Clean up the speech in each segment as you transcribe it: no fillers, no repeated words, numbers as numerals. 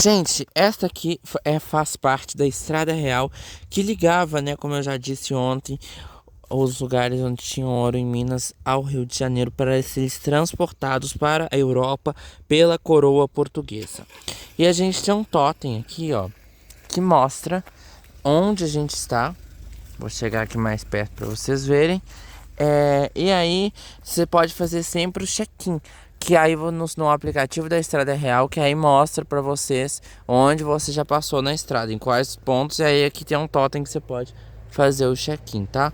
Gente, esta aqui faz parte da Estrada Real que ligava, né, como eu já disse ontem, os lugares onde tinham ouro em Minas ao Rio de Janeiro para serem transportados para a Europa pela coroa portuguesa. E a gente tem um totem aqui, ó, que mostra onde a gente está. Vou chegar aqui mais perto para vocês verem. E aí você pode fazer sempre o check-in, que aí no aplicativo da Estrada Real, que aí mostra para vocês onde você já passou na estrada, em quais pontos. E aí aqui tem um totem que você pode fazer o check-in, tá?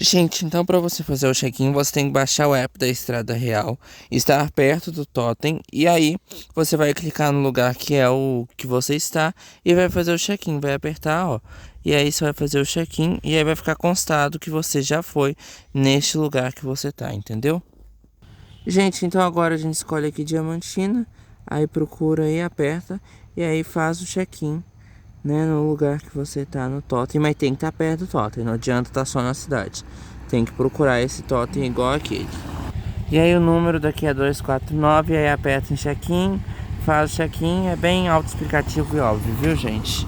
Gente, então para você fazer o check-in, você tem que baixar o app da Estrada Real, estar perto do totem, e aí você vai clicar no lugar que é o que você está e vai fazer o check-in, vai apertar, ó. E aí você vai fazer o check-in e aí vai ficar constado que você já foi neste lugar que você tá, entendeu? Gente, então agora a gente escolhe aqui Diamantina, aí procura aí, aperta e aí faz o check-in, né, no lugar que você tá no totem, mas tem que estar perto do totem, não adianta estar só na cidade. Tem que procurar esse totem igual aquele. E aí o número daqui é 249, aí aperta em check-in, faz o check-in, é bem autoexplicativo e óbvio, viu, gente?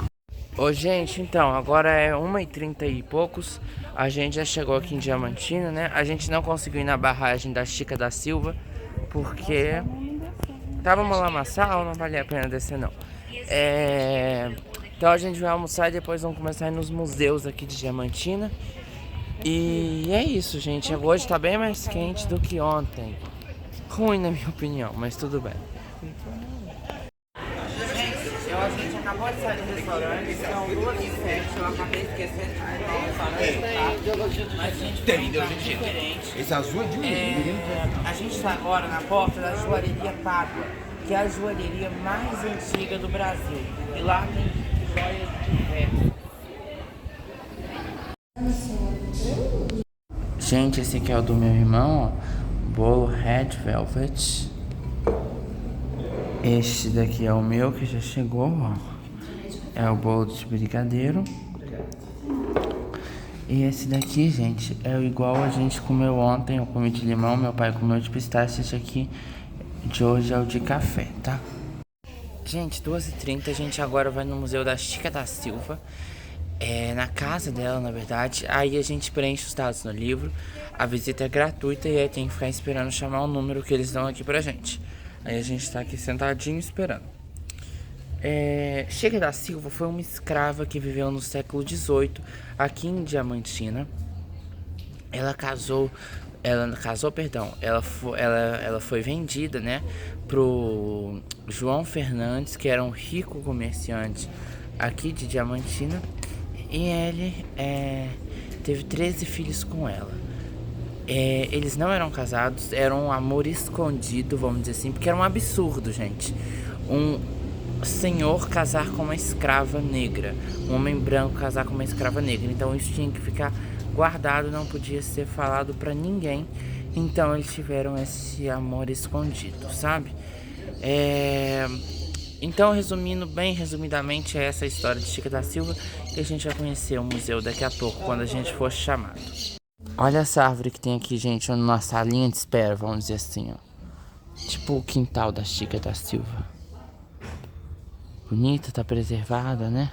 Ô, gente, então, agora é 1h30 e poucos, a gente já chegou aqui em Diamantina, né? A gente não conseguiu ir na barragem da Chica da Silva, porque tava uma lamaçal, não valia a pena descer, não. Então a gente vai almoçar e depois vamos começar a ir nos museus aqui de Diamantina. E é isso, gente. Hoje tá bem mais quente do que ontem. Ruim na minha opinião, mas tudo bem. Gente, a gente acabou de sair do restaurante, são 2h07, eu acabei esquecendo de comprar um restaurante, tá? Mas a gente tem, deu diferente. Esse azul é de um A gente tá agora na porta da joalheria Pádua, que é a joalheria mais antiga do Brasil. E lá tem joias diversas. Gente, esse aqui é o do meu irmão, ó. Bolo Red Velvet. Este daqui é o meu, que já chegou, ó. É o bolo de brigadeiro. E esse daqui, gente, é igual a gente comeu ontem. Eu comi de limão, meu pai comeu de pistache. Esse aqui de hoje é o de café, tá? Gente, 2h30, a gente agora vai no Museu da Chica da Silva. Na casa dela, na verdade. Aí a gente preenche os dados no livro. A visita é gratuita e aí tem que ficar esperando chamar o número que eles dão aqui pra gente. Aí a gente tá aqui sentadinho esperando. Chica da Silva foi uma escrava que viveu no século XVIII aqui em Diamantina. Ela foi vendida, né, pro João Fernandes, que era um rico comerciante aqui de Diamantina. E ele teve 13 filhos com ela. Eles não eram casados, era um amor escondido, vamos dizer assim, porque era um absurdo, gente. Um senhor casar com uma escrava negra, um homem branco casar com uma escrava negra. Então isso tinha que ficar guardado, não podia ser falado pra ninguém. Então eles tiveram esse amor escondido, sabe? Então, resumindo bem resumidamente, é essa a história de Chica da Silva, que a gente vai conhecer o museu daqui a pouco, quando a gente for chamado. Olha essa árvore que tem aqui, gente, na salinha de espera, vamos dizer assim, ó. Tipo o quintal da Chica da Silva. Bonita, tá preservada, né?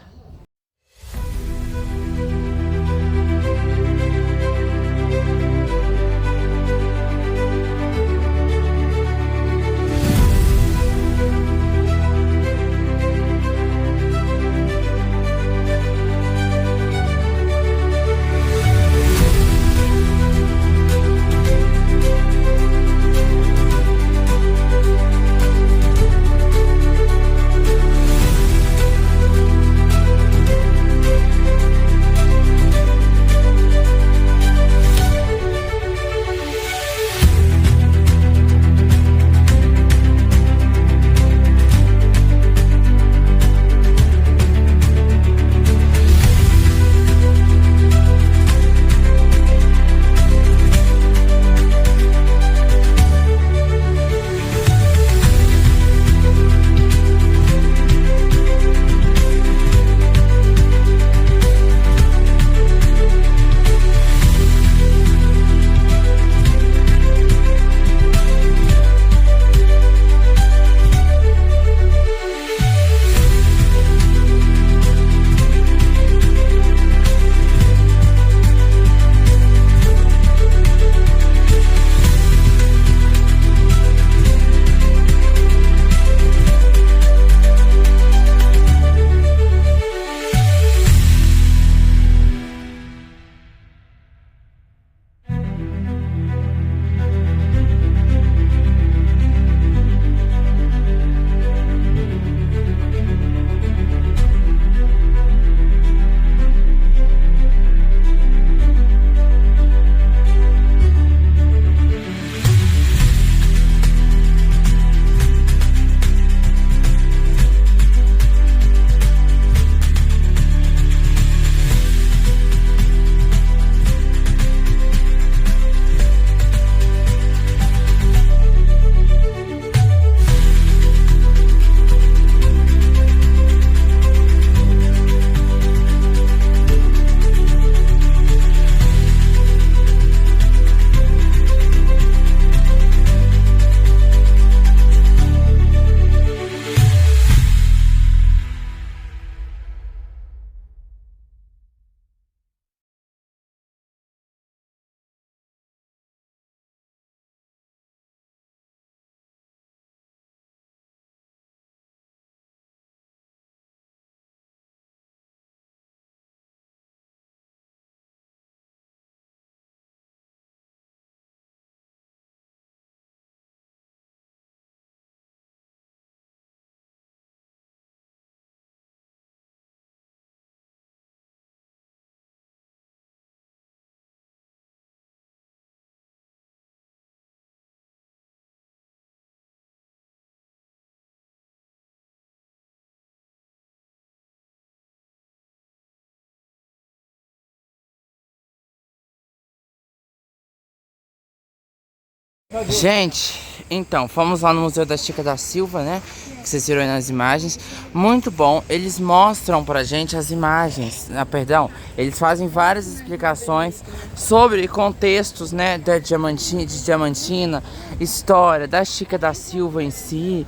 Gente, então, fomos lá no Museu da Chica da Silva, né? Que vocês viram aí nas imagens. Muito bom. Eles mostram pra gente as imagens. Perdão, eles fazem várias explicações sobre contextos, né? De Diamantina, história da Chica da Silva em si.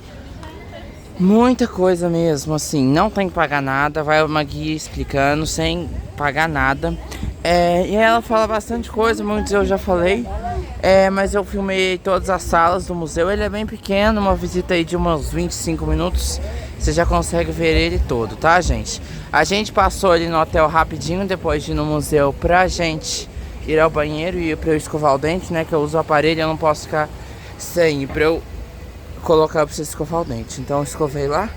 Muita coisa mesmo, assim. Não tem que pagar nada. Vai uma guia explicando sem pagar nada. E ela fala bastante coisa, muitos eu já falei. Mas eu filmei todas as salas do museu. Ele é bem pequeno, uma visita aí de uns 25 minutos. Você já consegue ver ele todo, tá, gente? A gente passou ali no hotel rapidinho, depois de ir no museu, pra gente ir ao banheiro e pra eu escovar o dente, né? Que eu uso o aparelho, eu não posso ficar sem. Pra eu colocar pra você escovar o dente. Então eu escovei lá.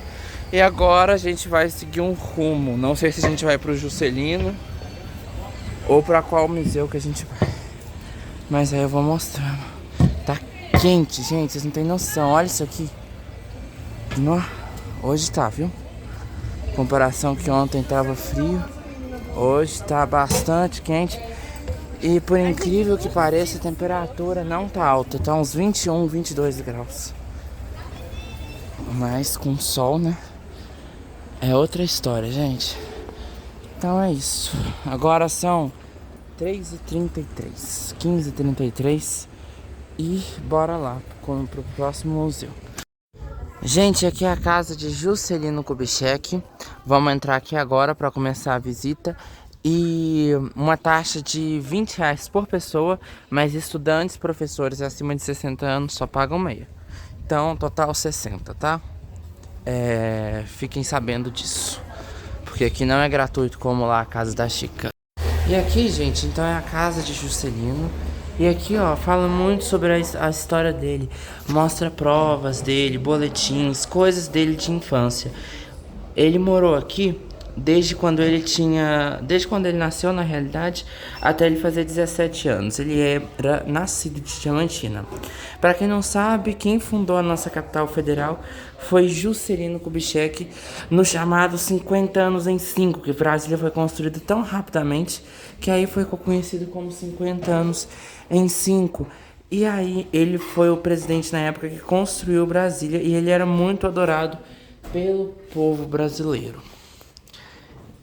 E agora a gente vai seguir um rumo. Não sei se a gente vai pro Juscelino ou pra qual museu que a gente vai. Mas aí eu vou mostrar. Tá quente, gente. Vocês não tem noção. Olha isso aqui. Hoje tá, viu? Comparação que ontem tava frio. Hoje tá bastante quente. E por incrível que pareça, a temperatura não tá alta. Tá uns 21, 22 graus. Mas com sol, né? É outra história, gente. Então é isso. Agora são 3h33, 15h33. E bora lá pro próximo museu. Gente, aqui é a casa de Juscelino Kubitschek. Vamos entrar aqui agora para começar a visita. E uma taxa de R$ 20 por pessoa. Mas estudantes, professores acima de 60 anos só pagam meia. Então, total 60, tá? Fiquem sabendo disso. Porque aqui não é gratuito como lá a casa da Chica. E aqui, gente, então é a casa de Juscelino. E aqui, ó, fala muito sobre a história dele. Mostra provas dele, boletins, coisas dele de infância. Ele morou aqui desde quando ele nasceu, na realidade, até ele fazer 17 anos. Ele era nascido de Diamantina. Para quem não sabe, quem fundou a nossa capital federal foi Juscelino Kubitschek, no chamado 50 anos em 5, que Brasília foi construída tão rapidamente que aí foi conhecido como 50 anos em 5. E aí ele foi o presidente na época que construiu Brasília e ele era muito adorado pelo povo brasileiro.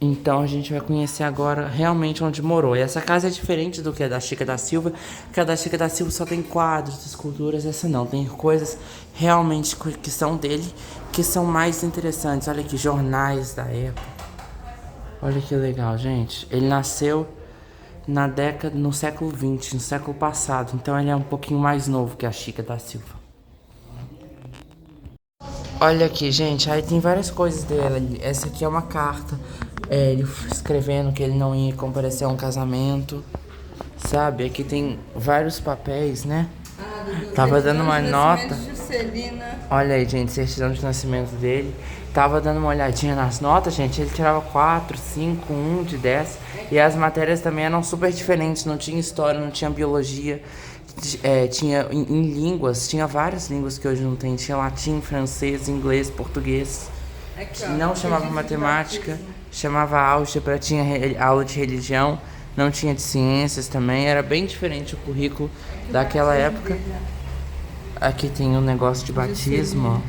Então a gente vai conhecer agora realmente onde morou. E essa casa é diferente do que a da Chica da Silva, porque a da Chica da Silva só tem quadros, esculturas, essa não. Tem coisas realmente que são dele, que são mais interessantes. Olha aqui, jornais da época. Olha que legal, gente. Ele nasceu no século XX, no século passado. Então ele é um pouquinho mais novo que a Chica da Silva. Olha aqui, gente, aí tem várias coisas dele. Essa aqui é uma carta, ele escrevendo que ele não ia comparecer a um casamento, sabe? Aqui tem vários papéis, né? Tava dando uma nota. Olha aí, gente, certidão de nascimento dele. Tava dando uma olhadinha nas notas, gente. Ele tirava 4, 5, 1 de 10. E as matérias também eram super diferentes. Não tinha história, não tinha biologia. Tinha em línguas, tinha várias línguas que hoje não tem. Tinha latim, francês, inglês, português. Não chamava matemática, chamava álgebra, tinha aula de religião, não tinha de ciências também. Era bem diferente o currículo daquela época. Aqui tem um negócio de batismo,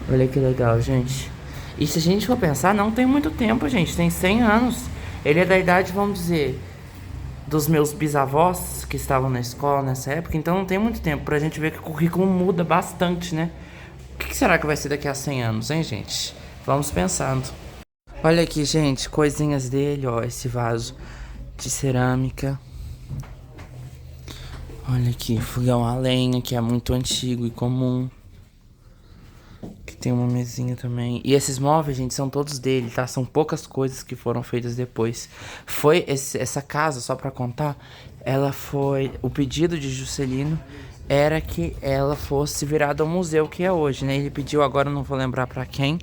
ó. Olha que legal, gente. E se a gente for pensar, não tem muito tempo, gente. Tem 100 anos. Ele é da idade, vamos dizer, dos meus bisavós que estavam na escola nessa época. Então não tem muito tempo pra gente ver que o currículo muda bastante, né? O que será que vai ser daqui a 100 anos, hein, gente? Vamos pensando. Olha aqui, gente, coisinhas dele, ó. Esse vaso de cerâmica. Olha aqui, fogão a lenha, que é muito antigo e comum. Que tem uma mesinha também. E esses móveis, gente, são todos dele, tá? São poucas coisas que foram feitas depois. Essa casa, só pra contar, ela foi... O pedido de Juscelino era que ela fosse virada ao museu que é hoje, né? Ele pediu, agora eu não vou lembrar pra quem,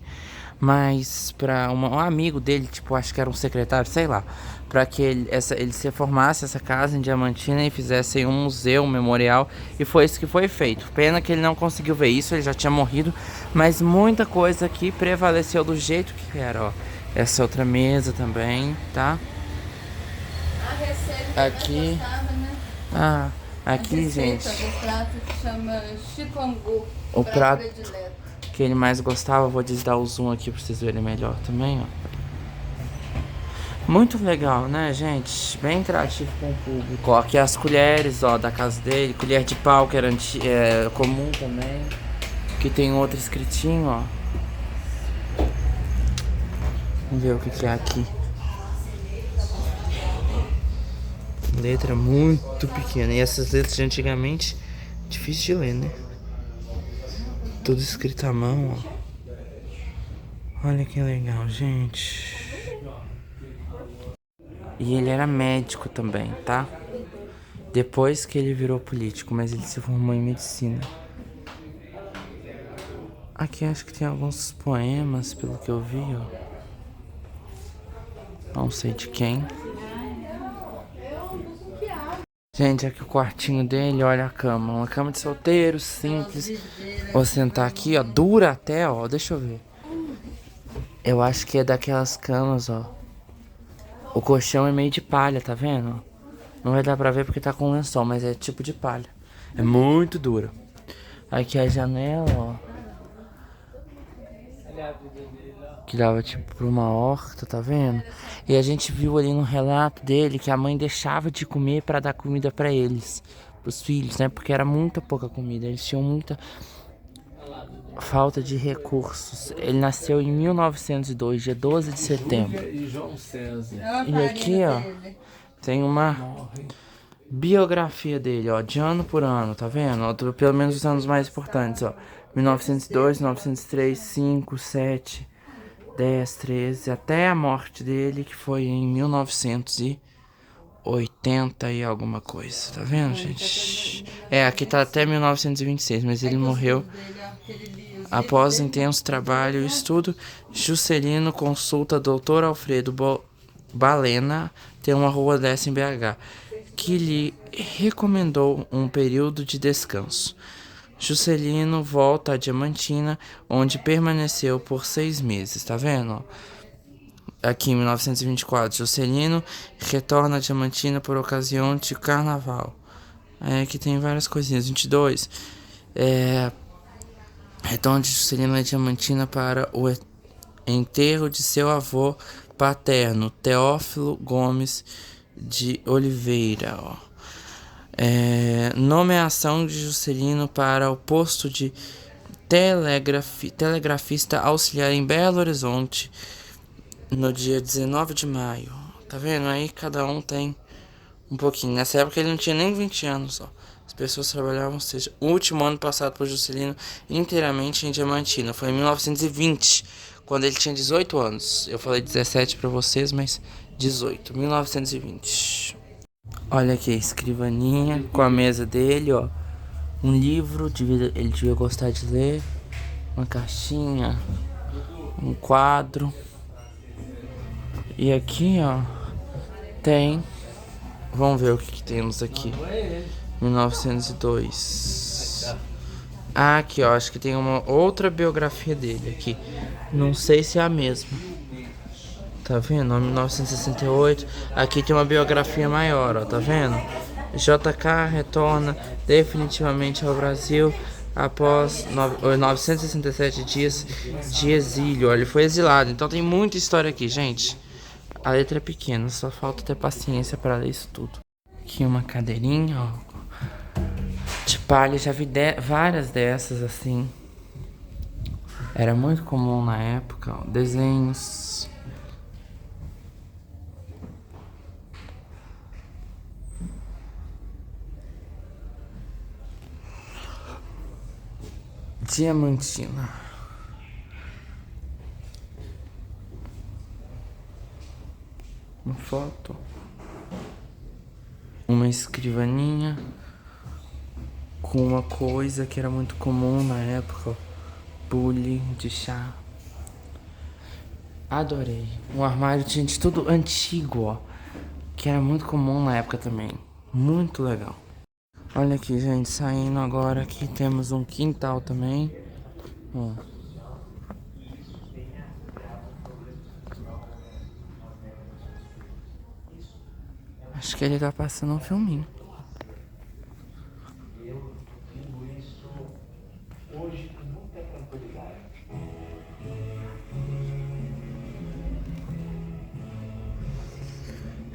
mas pra um amigo dele, tipo, acho que era um secretário, sei lá, pra que ele se reformasse essa casa em Diamantina e fizesse um museu, um memorial, e foi isso que foi feito. Pena que ele não conseguiu ver isso, ele já tinha morrido, mas muita coisa aqui prevaleceu do jeito que era, ó. Essa outra mesa também, tá? Aqui. Aqui, gente, O prato que chama chipangu, o prato predileto. que ele mais gostava, vou desdar o zoom aqui pra vocês verem melhor também, ó. Muito legal, né, gente? Bem interativo com o público. Ó, aqui as colheres, ó, da casa dele. Colher de pau, que era comum também. Aqui tem outro escritinho, ó. Vamos ver o que é aqui. Letra muito pequena. E essas letras de antigamente, difícil de ler, né? Tudo escrito à mão, ó. Olha que legal, gente. E ele era médico também, tá? Depois que ele virou político, mas ele se formou em medicina. Aqui acho que tem alguns poemas, pelo que eu vi, ó. Não sei de quem. Gente, aqui o quartinho dele, olha a cama. Uma cama de solteiro, simples. Vou sentar aqui, ó. Dura até, ó. Deixa eu ver. Eu acho que é daquelas camas, ó. O colchão é meio de palha, tá vendo? Não vai dar pra ver porque tá com lençol, mas é tipo de palha. É muito duro. Aqui a janela, ó. Que dava tipo pra uma horta, tá vendo? E a gente viu ali no relato dele que a mãe deixava de comer pra dar comida pra eles, pros filhos, né? Porque era muita pouca comida, eles tinham muita falta de recursos. Ele nasceu em 1902, dia 12 de setembro. E João César. E aqui, ó, tem uma biografia dele, ó, de ano por ano, tá vendo? Ó, pelo menos os anos mais importantes, ó. 1902, 1903, 5, 7, 10, 13, até a morte dele, que foi em 1980 e alguma coisa, tá vendo, gente? É, aqui tá até 1926, mas ele morreu após intenso trabalho e estudo. Juscelino consulta Dr. Alfredo Balena, tem uma rua dessa em BH, que lhe recomendou um período de descanso. Juscelino volta a Diamantina, onde permaneceu por 6 meses, tá vendo? Aqui em 1924, Juscelino retorna a Diamantina por ocasião de carnaval. Aqui tem várias coisinhas. 22, retorno de Juscelino a Diamantina para o enterro de seu avô paterno, Teófilo Gomes de Oliveira, ó. Nomeação de Juscelino para o posto de telegrafista auxiliar em Belo Horizonte no dia 19 de maio. Tá vendo? Aí cada um tem um pouquinho. Nessa época ele não tinha nem 20 anos, ó. As pessoas trabalhavam, ou seja, o último ano passado por Juscelino inteiramente em Diamantina. Foi em 1920, quando ele tinha 18 anos. Eu falei 17 pra vocês, mas 18. 1920. Olha aqui a escrivaninha com a mesa dele, ó. Um livro, ele devia gostar de ler. Uma caixinha. Um quadro. E aqui, ó, tem... Vamos ver o que temos aqui. 1902. Aqui, ó, acho que tem uma outra biografia dele aqui. Não sei se é a mesma. Tá vendo? 1968. Aqui tem uma biografia maior, ó, tá vendo? JK retorna definitivamente ao Brasil após 967 dias de exílio. Ó, ele foi exilado, então tem muita história aqui, gente. A letra é pequena, só falta ter paciência para ler isso tudo. Aqui uma cadeirinha, ó, de palha. Já vi várias dessas assim. Era muito comum na época, ó, desenhos. Diamantina. Uma foto. Uma escrivaninha com uma coisa que era muito comum na época, ó, bule de chá. Adorei. Um armário tinha de tudo antigo, ó, que era muito comum na época também. Muito legal. Olha aqui, gente, saindo agora aqui temos um quintal também, ó. Acho que ele tá passando um filminho.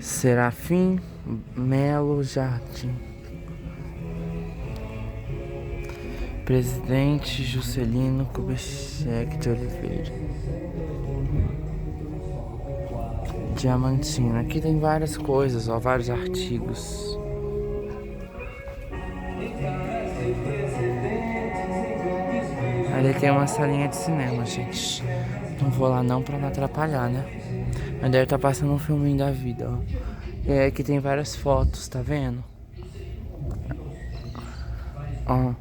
Serafim Melo Jardim. Presidente Juscelino Kubitschek de Oliveira. Diamantina. Aqui tem várias coisas, ó, vários artigos. Ali tem uma salinha de cinema, gente. Não vou lá não pra não atrapalhar, né? Mas deve estar passando um filminho da vida, ó. E aí aqui tem várias fotos, tá vendo? Ó.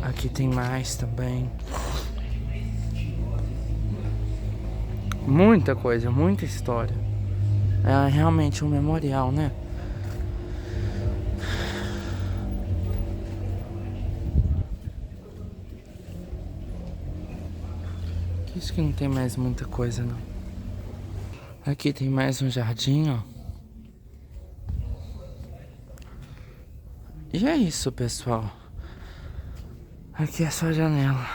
Aqui tem mais também. Muita coisa, muita história. É realmente um memorial, né? Acho que não tem mais muita coisa, não. Aqui tem mais um jardim, ó. E é isso, pessoal. Aqui é só a janela.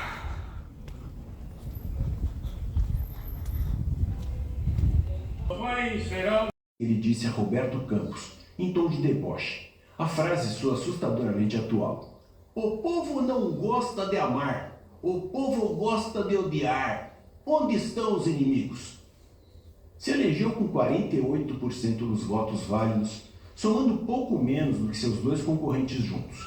Ele disse a Roberto Campos, em tom de deboche. A frase soa assustadoramente atual. O povo não gosta de amar. O povo gosta de odiar. Onde estão os inimigos? Se elegeu com 48% dos votos válidos, somando pouco menos do que seus dois concorrentes juntos.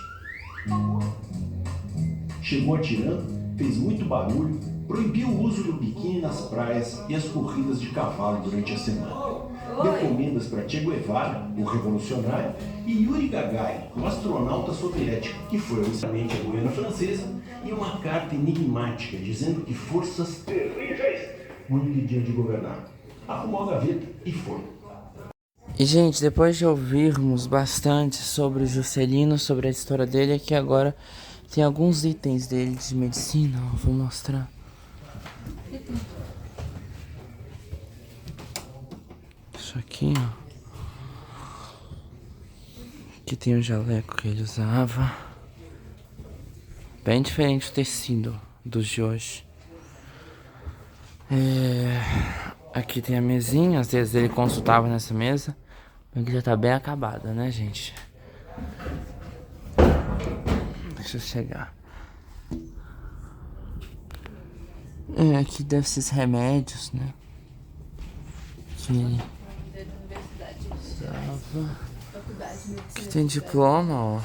Chegou atirando, fez muito barulho, proibiu o uso do biquíni nas praias e as corridas de cavalo durante a semana. Deu comendas para Che Guevara, o revolucionário, e Yuri Gagarin, o astronauta soviético, que foi oficialmente a Guiana Francesa, e uma carta enigmática dizendo que forças terríveis não impediam de governar. Arrumou a gaveta e foi. E, gente, depois de ouvirmos bastante sobre o Juscelino, sobre a história dele, aqui agora tem alguns itens dele de medicina, ó, vou mostrar. Isso aqui, ó. Aqui tem o jaleco que ele usava. Bem diferente o tecido dos de hoje. Aqui tem a mesinha, às vezes ele consultava nessa mesa. Aqui já tá bem acabada, né, gente? Deixa eu chegar. Aqui deve ser remédios, né? Que ele usava. Aqui tem diploma, ó.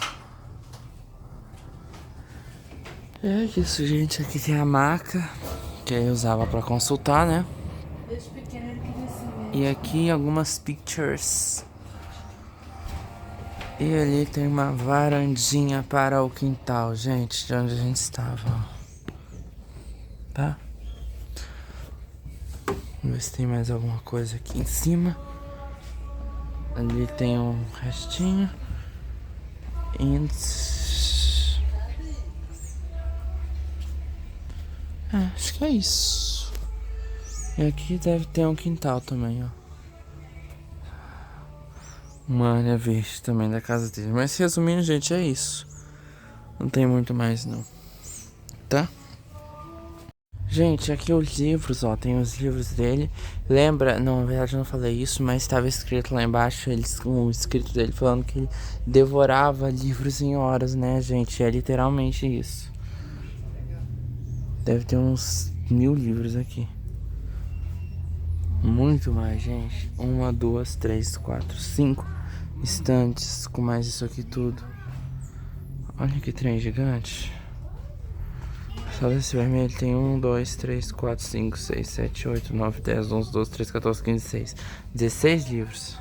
Isso, gente. Aqui tem a maca que ele usava pra consultar, né? E aqui algumas pictures. E ali tem uma varandinha para o quintal, gente, de onde a gente estava, ó. Tá? Vamos ver se tem mais alguma coisa aqui em cima. Ali tem um restinho. Acho que é isso. E aqui deve ter um quintal também, ó. Uma área verde também da casa dele. Mas resumindo, gente, é isso. Não tem muito mais, não. Tá? Gente, aqui os livros, ó. Tem os livros dele. Lembra? Não, na verdade eu não falei isso, mas estava escrito lá embaixo, um escrito dele falando que ele devorava livros em horas, né, gente? É literalmente isso. Deve ter uns 1000 livros aqui. Muito mais, gente. 1, 2, 3, 4, 5 estantes com mais isso aqui tudo. Olha que trem gigante. Só desse vermelho tem 1, 2, 3, 4, 5, 6, 7, 8, 9, 10, 11, 12, 13, 14, 15, 16. 16 livros.